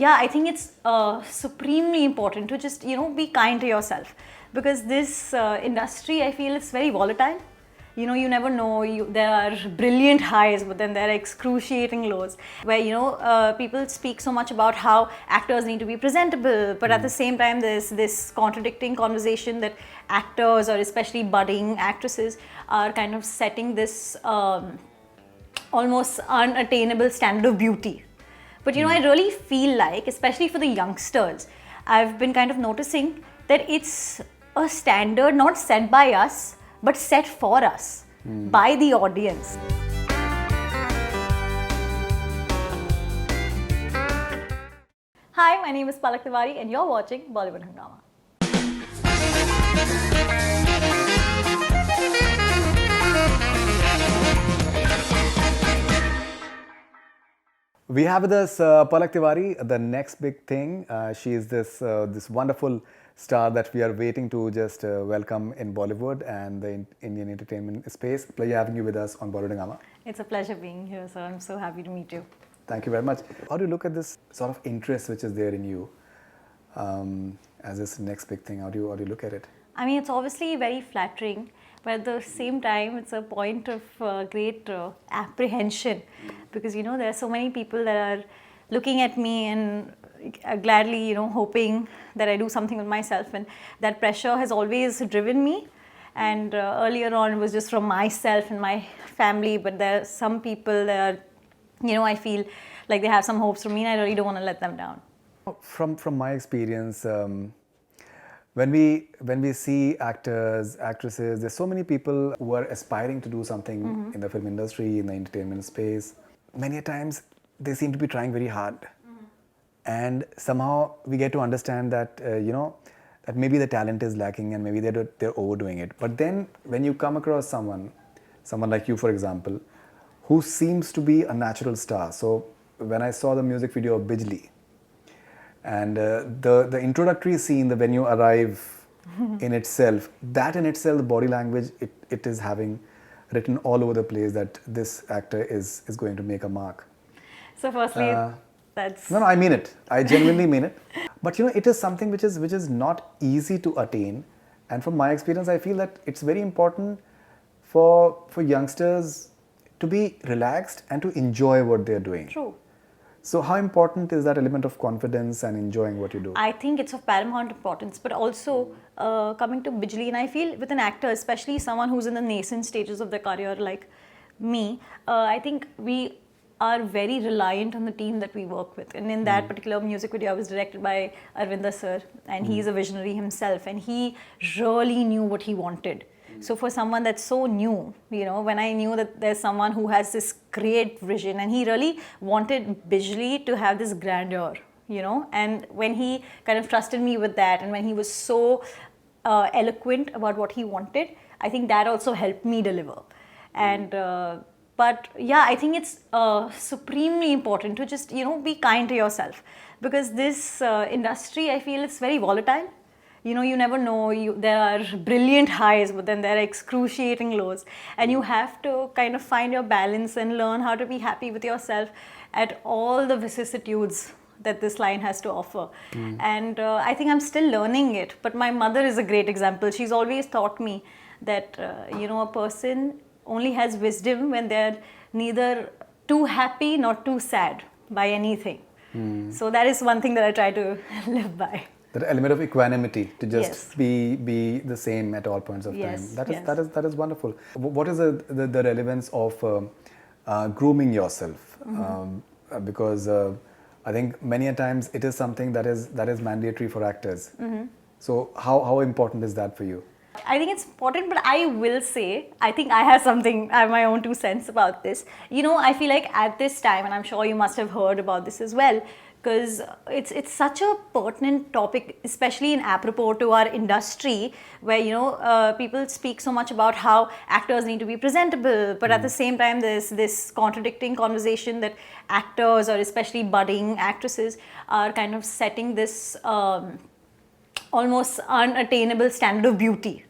Yeah, I think it's supremely important to just, be kind to yourself, because this industry, I feel, is very volatile. You never know. There are brilliant highs, but then there are excruciating lows where, people speak so much about how actors need to be presentable, but at the same time, there's this contradicting conversation that actors, or especially budding actresses, are kind of setting this almost unattainable standard of beauty. But I really feel like, especially for the youngsters, I've been kind of noticing that it's a standard not set by us, but set for us by the audience. Hi, my name is Palak Tiwari and you're watching Bollywood Hungama. We have with us Palak Tiwari, the next big thing. She is this wonderful star that we are waiting to just welcome in Bollywood and the Indian entertainment space. Pleasure having you with us on Bollywood Hungama. It's a pleasure being here, sir. I'm so happy to meet you. Thank you very much. How do you look at this sort of interest which is there in you as this next big thing? How do you look at it? I mean, it's obviously very flattering, but at the same time, it's a point of great apprehension, because there are so many people that are looking at me and gladly, hoping that I do something with myself, and that pressure has always driven me. And earlier on, it was just from myself and my family, but there are some people that are, I feel like they have some hopes from me, and I really don't want to let them down. From my experience, when we see actors, actresses, there's so many people who are aspiring to do something in the film industry, in the entertainment space. Many a times they seem to be trying very hard, and somehow we get to understand that that maybe the talent is lacking and maybe they're overdoing it. But then when you come across someone like you, for example, who seems to be a natural star. So when I saw the music video of Bijlee, and the introductory scene, when you arrive in itself, the body language, it is having written all over the place that this actor is going to make a mark. So firstly, that's... No, I mean it. I genuinely mean it. But it is something which is not easy to attain. And from my experience, I feel that it's very important for youngsters to be relaxed and to enjoy what they're doing. True. So how important is that element of confidence and enjoying what you do? I think it's of paramount importance, but also coming to Bijlee, and I feel with an actor, especially someone who's in the nascent stages of their career like me, I think we are very reliant on the team that we work with. And in that particular music video, I was directed by Arvinder sir, and he's a visionary himself, and he really knew what he wanted. So for someone that's so new, when I knew that there's someone who has this great vision, and he really wanted Bijlee to have this grandeur, and when he kind of trusted me with that, and when he was so eloquent about what he wanted, I think that also helped me deliver. And but yeah, I think it's supremely important to just, be kind to yourself, because this industry, I feel, is very volatile. You never know. There are brilliant highs, but then there are excruciating lows. And you have to kind of find your balance and learn how to be happy with yourself at all the vicissitudes that this line has to offer. And I think I'm still learning it. But my mother is a great example. She's always taught me that, a person only has wisdom when they're neither too happy nor too sad by anything. So that is one thing that I try to live by. That element of equanimity, to just Yes. be the same at all points of Yes, time. yes. That is wonderful. What is the relevance of grooming yourself? Because I think many a times it is something that is mandatory for actors. So how important is that for you? I think it's important, but I will say, I think I have my own 2 cents about this. I feel like at this time, and I'm sure you must have heard about this as well, because it's such a pertinent topic, especially in apropos to our industry, where people speak so much about how actors need to be presentable, but at the same time, there's this contradicting conversation that actors, or especially budding actresses, are kind of setting this almost unattainable standard of beauty.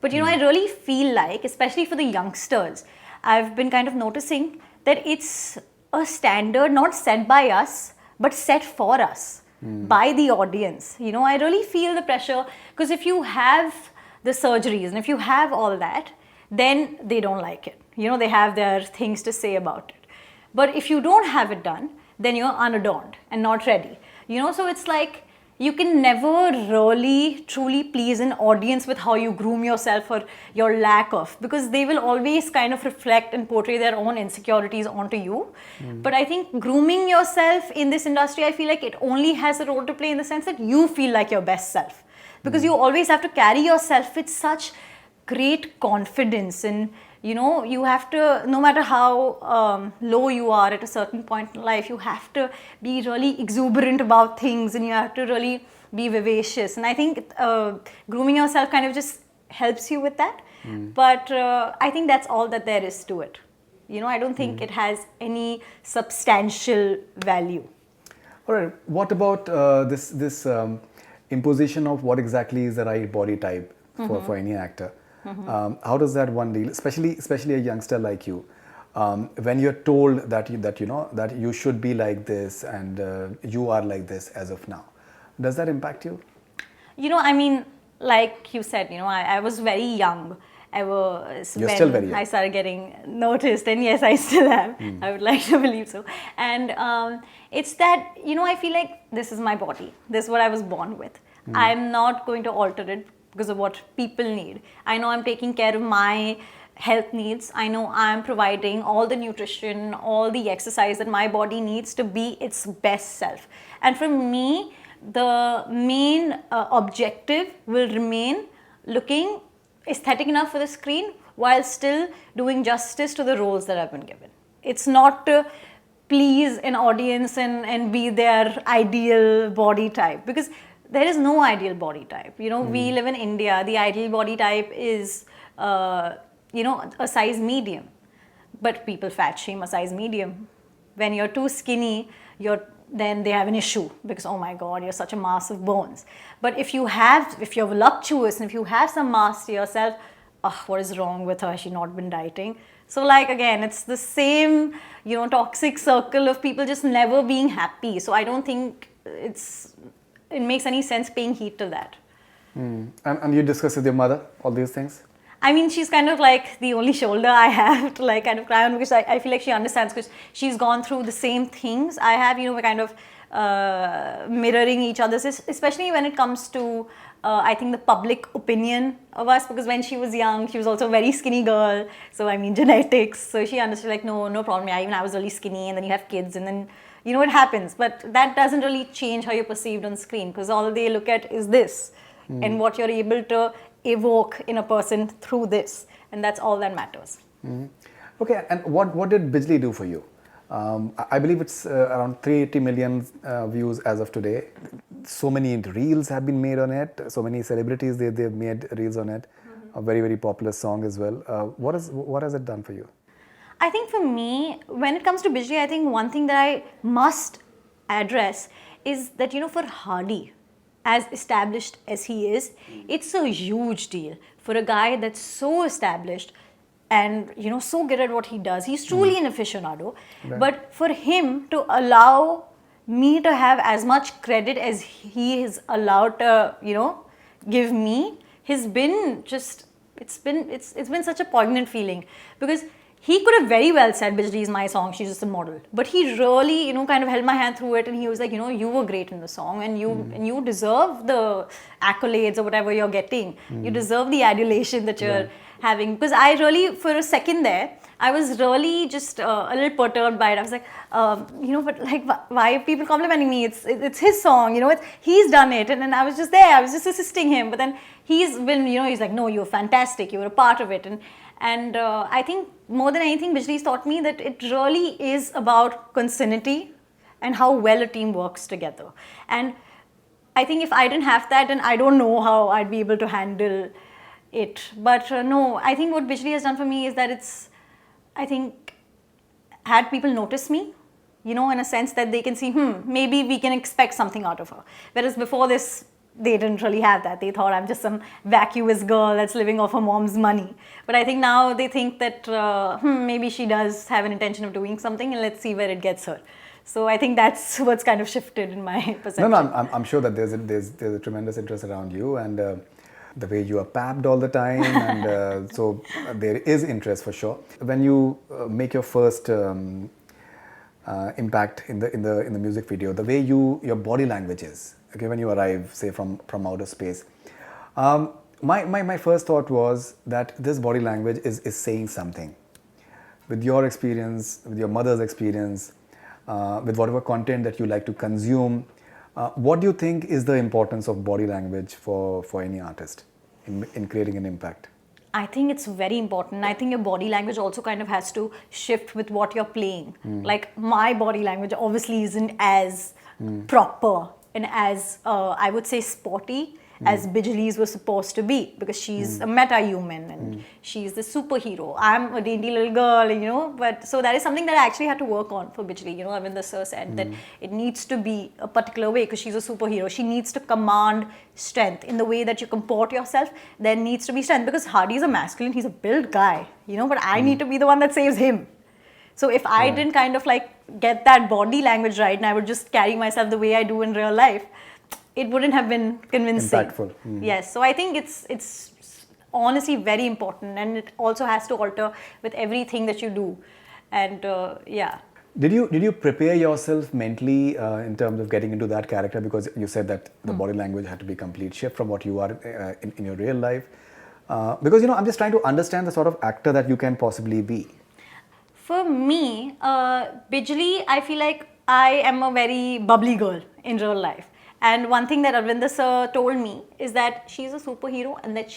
But I really feel like, especially for the youngsters, I've been kind of noticing that it's a standard not set by us, but set for us by the audience. You know, I really feel the pressure, because if you have the surgeries and if you have all that, then they don't like it. You know, they have their things to say about it. But if you don't have it done, then you're unadorned and not ready. You know, so it's like you can never really truly please an audience with how you groom yourself or your lack of, because they will always kind of reflect and portray their own insecurities onto you. But I think grooming yourself in this industry, I feel like it only has a role to play in the sense that you feel like your best self, because you always have to carry yourself with such great confidence, and you know, you have to, no matter how low you are at a certain point in life, you have to be really exuberant about things, and you have to really be vivacious. And I think grooming yourself kind of just helps you with that. But I think that's all that there is to it. You know, I don't think it has any substantial value. All right. What about this imposition of what exactly is the right body type for any actor? How does that one deal, especially a youngster like you, when you're told that you should be like this and you are like this as of now? Does that impact you? You know, I mean, like you said, you know, I was very young. You're still very young. I started getting noticed, and yes, I still am. I would like to believe so. And it's that, you know, I feel like this is my body. This is what I was born with. I'm not going to alter it because of what people need. I know I'm taking care of my health needs. I know I'm providing all the nutrition, all the exercise that my body needs to be its best self. And for me, the main objective will remain looking aesthetic enough for the screen while still doing justice to the roles that I've been given. It's not to please an audience and be their ideal body type, because there is no ideal body type. You know, we live in India. The ideal body type is, you know, a size medium. But people fat shame a size medium. When you're too skinny, then they have an issue because, oh my God, you're such a mass of bones. But if you're voluptuous and if you have some mass to yourself, what is wrong with her? Has she not been dieting? So like, again, it's the same, you know, toxic circle of people just never being happy. So I don't think it makes any sense paying heed to that. And you discuss with your mother all these things? I mean, she's kind of like the only shoulder I have to like kind of cry on, because I feel like she understands, because she's gone through the same things I have. You know, we're kind of mirroring each other, especially when it comes to I think the public opinion of us, because when she was young, she was also a very skinny girl. So I mean, genetics. So she understood like, no problem. Yeah, even I was really skinny, and then you have kids, and then you know, it happens. But that doesn't really change how you're perceived on screen, because all they look at is this and what you're able to evoke in a person through this. And that's all that matters. Okay, and what did Bijlee do for you? I believe it's around 380 million views as of today. So many reels have been made on it. So many celebrities, they've made reels on it. A very, very popular song as well. What has it done for you? I think for me, when it comes to Bijlee, I think one thing that I must address is that, you know, for Harrdy, as established as he is, it's a huge deal for a guy that's so established and, you know, so good at what he does. He's truly an aficionado. Right. But for him to allow me to have as much credit as he is allowed to, you know, give me, has been just, it's been such a poignant feeling, because he could have very well said, Bijlee is my song, she's just a model. But he really, you know, kind of held my hand through it, and he was like, you know, you were great in the song, and you deserve the accolades or whatever you're getting. You deserve the adulation that you're having. Because I really, for a second there, I was really just a little perturbed by it. I was like, you know, but like, why are people complimenting me? It's his song, you know, he's done it. And then I was just there, I was just assisting him. But then he's been, you know, he's like, no, you're fantastic, you were a part of it. And I think more than anything, Bijlee's taught me that it really is about consanity and how well a team works together. And I think if I didn't have that, then I don't know how I'd be able to handle it. But no, I think what Bijlee has done for me is that I think, had people notice me, you know, in a sense that they can see, maybe we can expect something out of her. Whereas before this, they didn't really have that. They thought I'm just some vacuous girl that's living off her mom's money. But I think now they think that maybe she does have an intention of doing something, and let's see where it gets her. So I think that's what's kind of shifted in my perception. No, I'm sure that there's a tremendous interest around you, and the way you are papped all the time, and so there is interest for sure. When you make your first impact in the music video, the way your body language is, okay, when you arrive, say from outer space, my first thought was that this body language is saying something. With your experience, with your mother's experience, with whatever content that you like to consume, what do you think is the importance of body language for any artist in creating an impact? I think it's very important. I think your body language also kind of has to shift with what you're playing. Like my body language obviously isn't as proper and as, I would say, sporty as Bijlee's was supposed to be, because she's a meta-human and she's the superhero. I'm a dainty little girl, you know, but so that is something that I actually had to work on for Bijlee. You know, Arvinder sir said that it needs to be a particular way because she's a superhero. She needs to command strength in the way that you comport yourself. There needs to be strength because Harrdy is a masculine, he's a built guy, you know, but I need to be the one that saves him. So if I didn't kind of like get that body language right and I would just carry myself the way I do in real life, it wouldn't have been convincing. Impactful. Yes, so I think it's honestly very important, and it also has to alter with everything that you do, and yeah. Did you prepare yourself mentally in terms of getting into that character, because you said that the body language had to be a complete shift from what you are in your real life? Because I'm just trying to understand the sort of actor that you can possibly be. For me, Bijlee, I feel like I am a very bubbly girl in real life. And one thing that Arvinder sir told me is that she's a superhero and that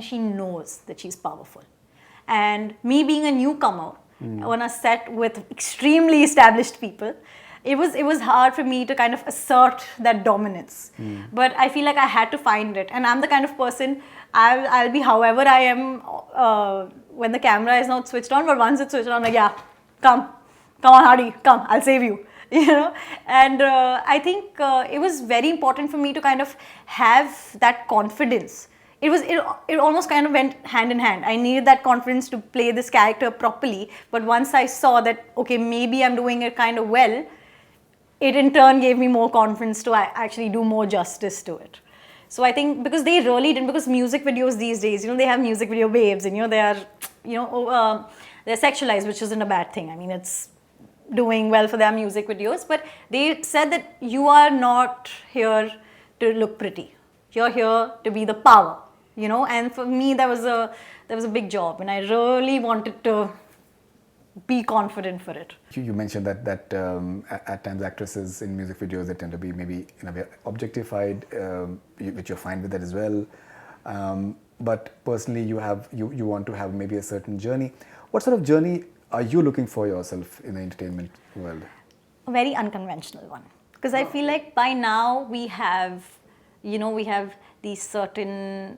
she knows that she's powerful. And me being a newcomer on a set with extremely established people, it was hard for me to kind of assert that dominance. But I feel like I had to find it. And I'm the kind of person, I'll be however I am when the camera is not switched on, but once it's switched on, I'm like, yeah, come on Harrdy, come, I'll save you. You know, and I think it was very important for me to kind of have that confidence. It almost kind of went hand in hand. I needed that confidence to play this character properly, but once I saw that, okay, maybe I'm doing it kind of well, it in turn gave me more confidence to actually do more justice to it. So I think because they really didn't, because music videos these days, you know, they have music video babes, and you know, they are, you know, they're sexualized, which isn't a bad thing. I mean, it's doing well for their music videos, but they said that you are not here to look pretty. You're here to be the power, you know. And for me, that was a big job, and I really wanted to be confident for it. You mentioned that at times actresses in music videos, they tend to be maybe in a way objectified, which you're fine with that as well. But personally, you want to have maybe a certain journey. What sort of journey are you looking for yourself in the entertainment world? A very unconventional one, because I feel like by now we have these certain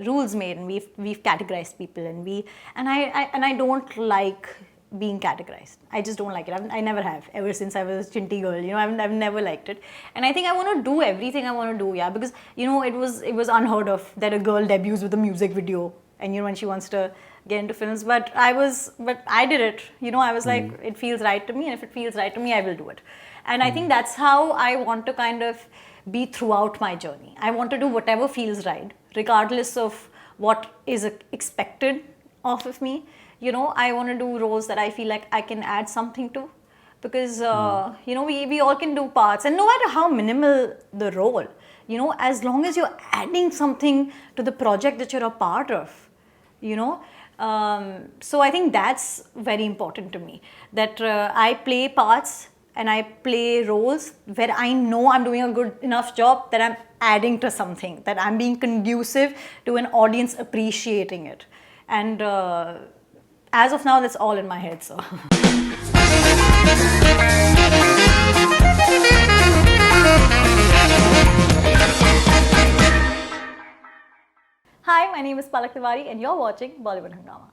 rules made, and we've categorized people, and I don't like being categorized. I just don't like it. I never have, ever since I was a chinty girl. You know, I've never liked it, and I think I want to do everything I want to do. Yeah, because you know, it was unheard of that a girl debuts with a music video, and you know, when she wants to get into films, but I did it. You know, I was like, it feels right to me, and if it feels right to me, I will do it. And I think that's how I want to kind of be throughout my journey. I want to do whatever feels right, regardless of what is expected of me. You know, I want to do roles that I feel like I can add something to, because you know, we all can do parts, and no matter how minimal the role, you know, as long as you're adding something to the project that you're a part of, you know. So I think that's very important to me, that I play parts and I play roles where I know I'm doing a good enough job, that I'm adding to something, that I'm being conducive to an audience appreciating it. And as of now, that's all in my head. So. Hi, my name is Palak Tiwari and you're watching Bollywood Hungama.